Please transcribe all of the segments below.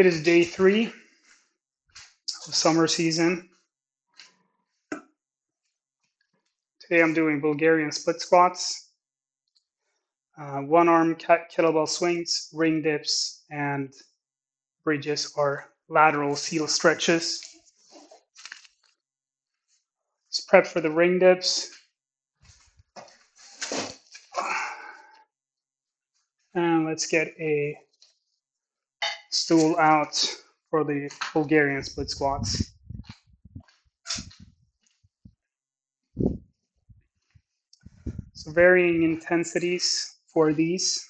It is day 3 of summer season. Today I'm doing Bulgarian split squats, one arm kettlebell swings, ring dips, and bridges or lateral seal stretches. Let's prep for the ring dips. And let's get a stool out for the Bulgarian split squats. So varying intensities for these.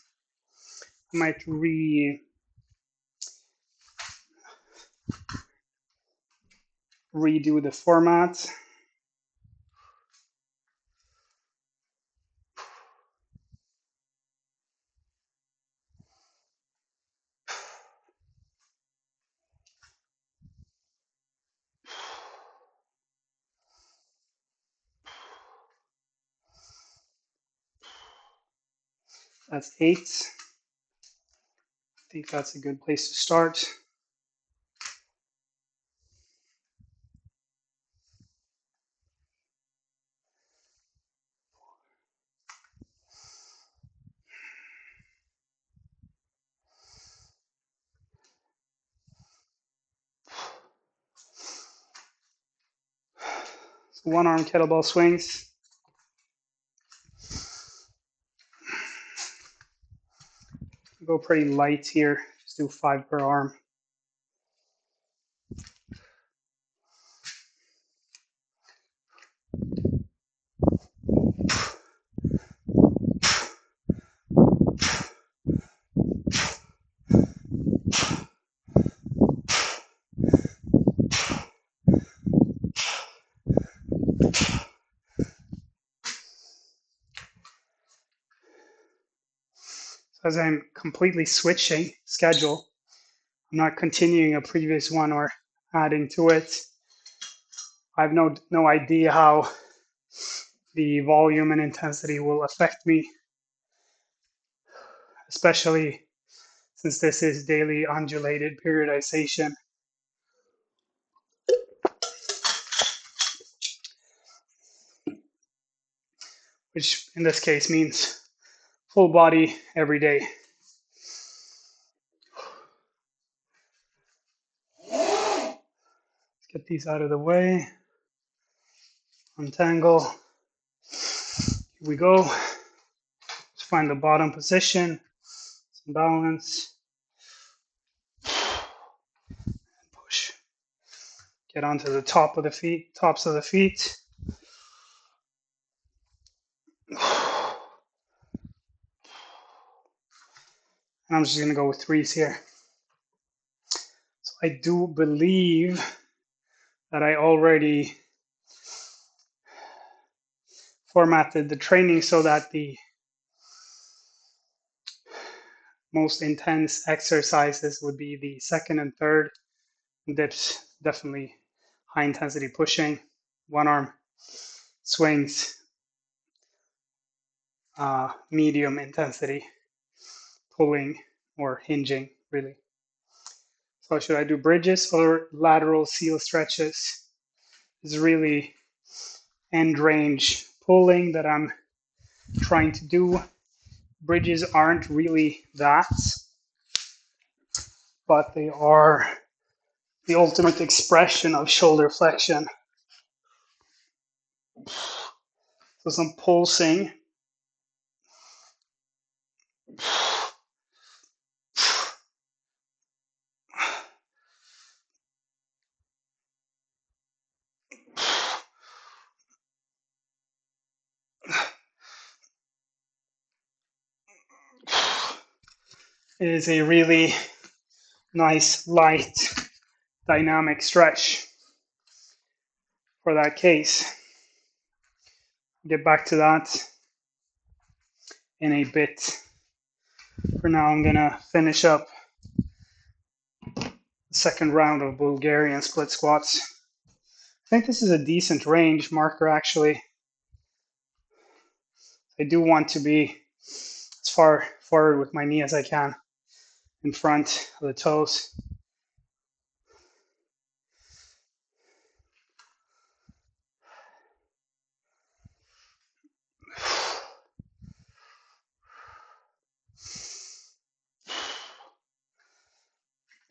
I might redo the format. That's 8. I think that's a good place to start. So one arm kettlebell swings. Go pretty light here. Just do 5 per arm. So as I'm completely switching schedule, I'm not continuing a previous one or adding to it. I have no idea how the volume and intensity will affect me, especially since this is daily undulated periodization, which in this case means full body every day. Let's get these out of the way. Untangle. Here we go. Let's find the bottom position. Some balance. Push. Get onto the tops of the feet. And I'm just going to go with 3s here. So I do believe that I already formatted the training so that the most intense exercises would be the second and third dips, definitely high intensity pushing, one arm swings, medium intensity pulling or hinging, really. So should I do bridges or lateral seal stretches? Is really end range pulling that I'm trying to do. Bridges aren't really that, but they are the ultimate expression of shoulder flexion. So some pulsing. It is a really nice, light, dynamic stretch for that case. I'll get back to that in a bit. For now, I'm gonna finish up the second round of Bulgarian split squats. I think this is a decent range marker, actually. I do want to be as far forward with my knee as I can in front of the toes.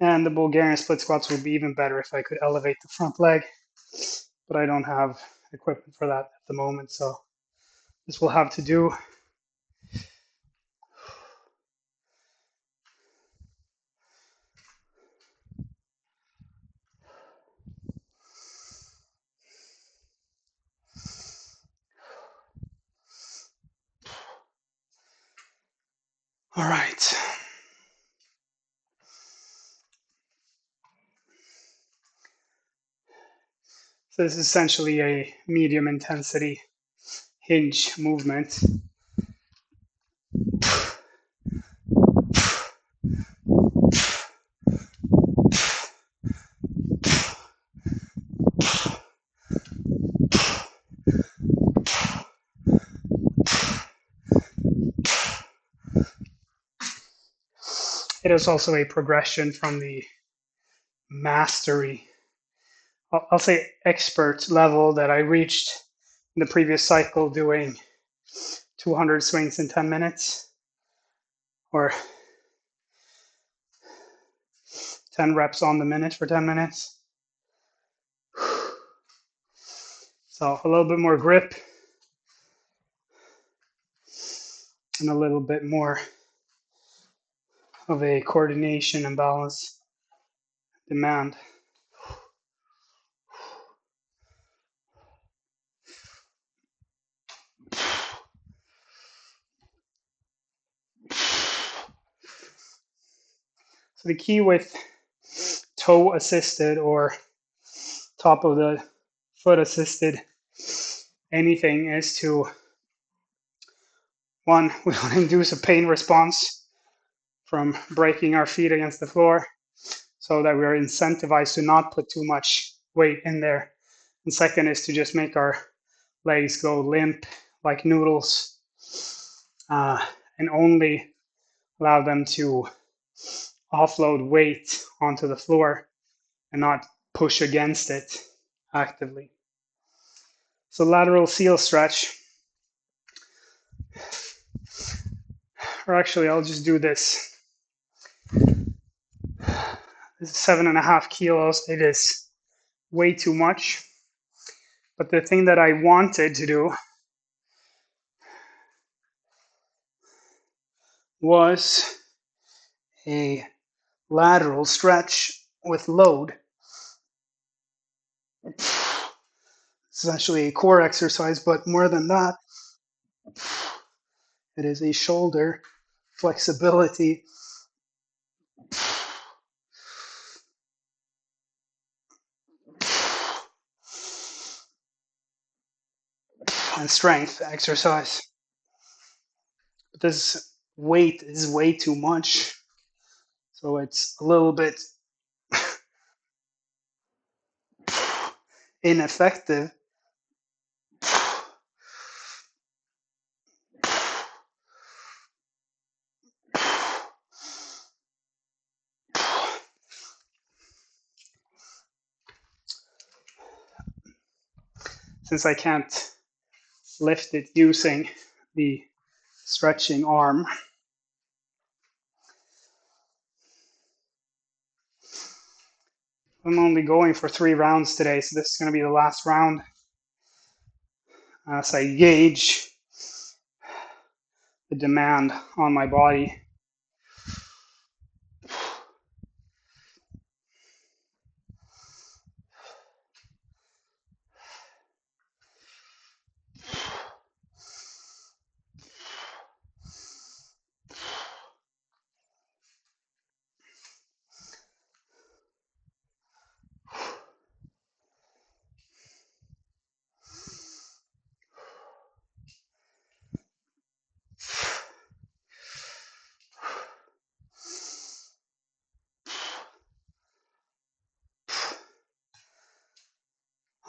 And the Bulgarian split squats would be even better if I could elevate the front leg, but I don't have equipment for that at the moment, so this will have to do. All right. So this is essentially a medium intensity hinge movement. It is also a progression from the mastery, I'll say expert level that I reached in the previous cycle doing 200 swings in 10 minutes or 10 reps on the minute for 10 minutes. So a little bit more grip and a little bit more of a coordination and balance demand. So the key with toe assisted or top of the foot assisted anything is to, one, we want to induce a pain response from breaking our feet against the floor so that we are incentivized to not put too much weight in there. And second is to just make our legs go limp like noodles and only allow them to offload weight onto the floor and not push against it actively. So lateral seal stretch, or actually I'll just do this. This is 7.5 kilos. It is way too much. But the thing that I wanted to do was a lateral stretch with load. It's essentially a core exercise, but more than that, it is a shoulder flexibility and strength exercise. But this weight is way too much, so it's a little bit ineffective. Since I can't lift it using the stretching arm. I'm only going for 3 rounds today, so this is going to be the last round as I gauge the demand on my body.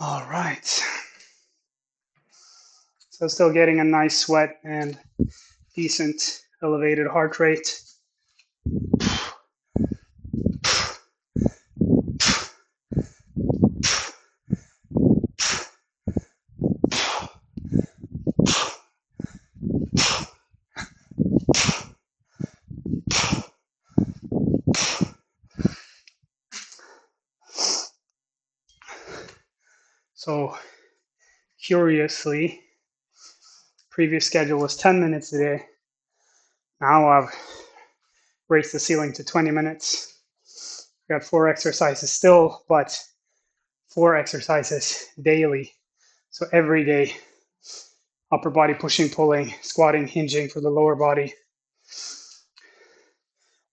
All right. So still getting a nice sweat and decent elevated heart rate. So curiously, previous schedule was 10 minutes a day. Now I've raised the ceiling to 20 minutes. Got 4 exercises still, but 4 exercises daily. So every day, upper body pushing, pulling, squatting, hinging for the lower body,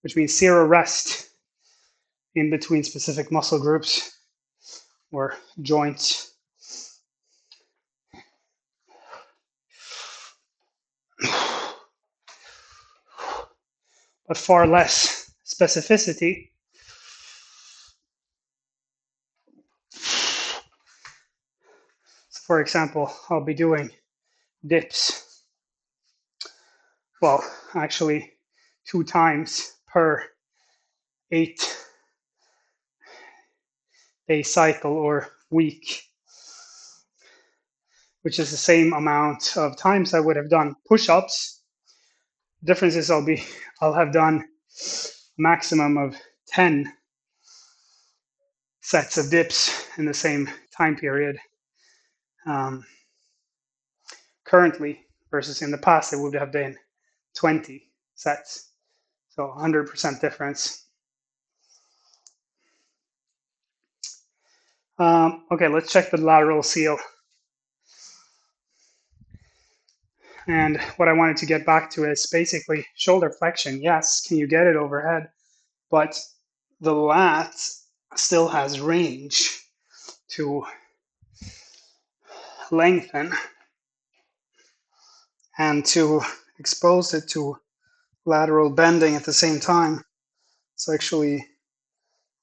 which means 0 rest in between specific muscle groups or joints. But far less specificity. So for example, I'll be doing dips. Well, actually, 2 times per 8-day cycle or week, which is the same amount of times I would have done push-ups. The difference is I'll have done a maximum of 10 sets of dips in the same time period. Currently, versus in the past, it would have been 20 sets. So 100% difference. Okay, let's check the lateral seal. And what I wanted to get back to is basically shoulder flexion. Yes, can you get it overhead? But the lat still has range to lengthen and to expose it to lateral bending at the same time. It's actually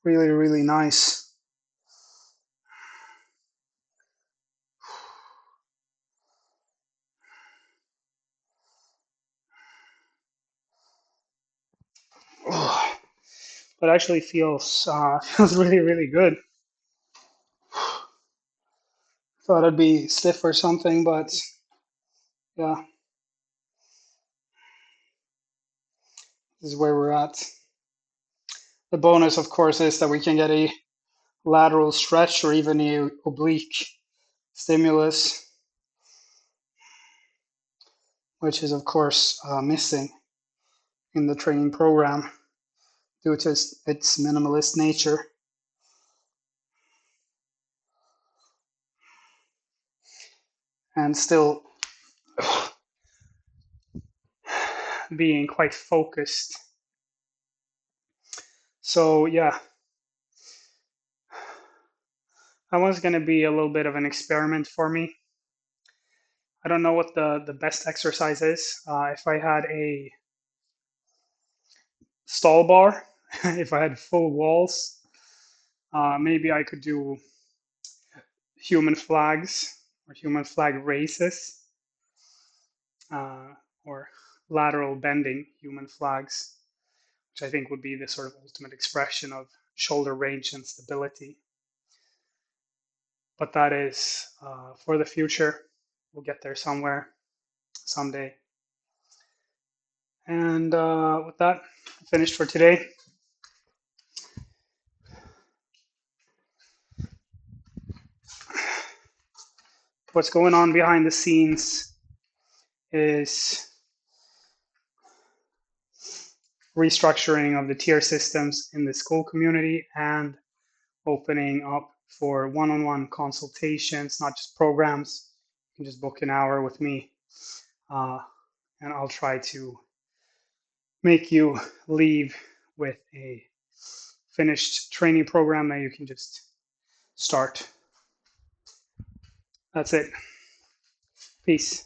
really, really nice. Oh, but actually feels feels really, really good. Thought it'd be stiff or something, but yeah, this is where we're at. The bonus, of course, is that we can get a lateral stretch or even a oblique stimulus, which is, of course, missing in the training program due to its minimalist nature. And still being quite focused. So yeah, that one's going to be a little bit of an experiment for me. I don't know what the best exercise is. If I had a stall bar, if I had full walls, maybe I could do human flags or human flag races, uh, or lateral bending human flags, which I think would be the sort of ultimate expression of shoulder range and stability. But that is for the future. We'll get there somewhere, someday. And with that, finished for today. What's going on behind the scenes is restructuring of the tier systems in the school community and opening up for one-on-one consultations, not just programs. You can just book an hour with me, and I'll try to make you leave with a finished training program that you can just start. That's it. Peace.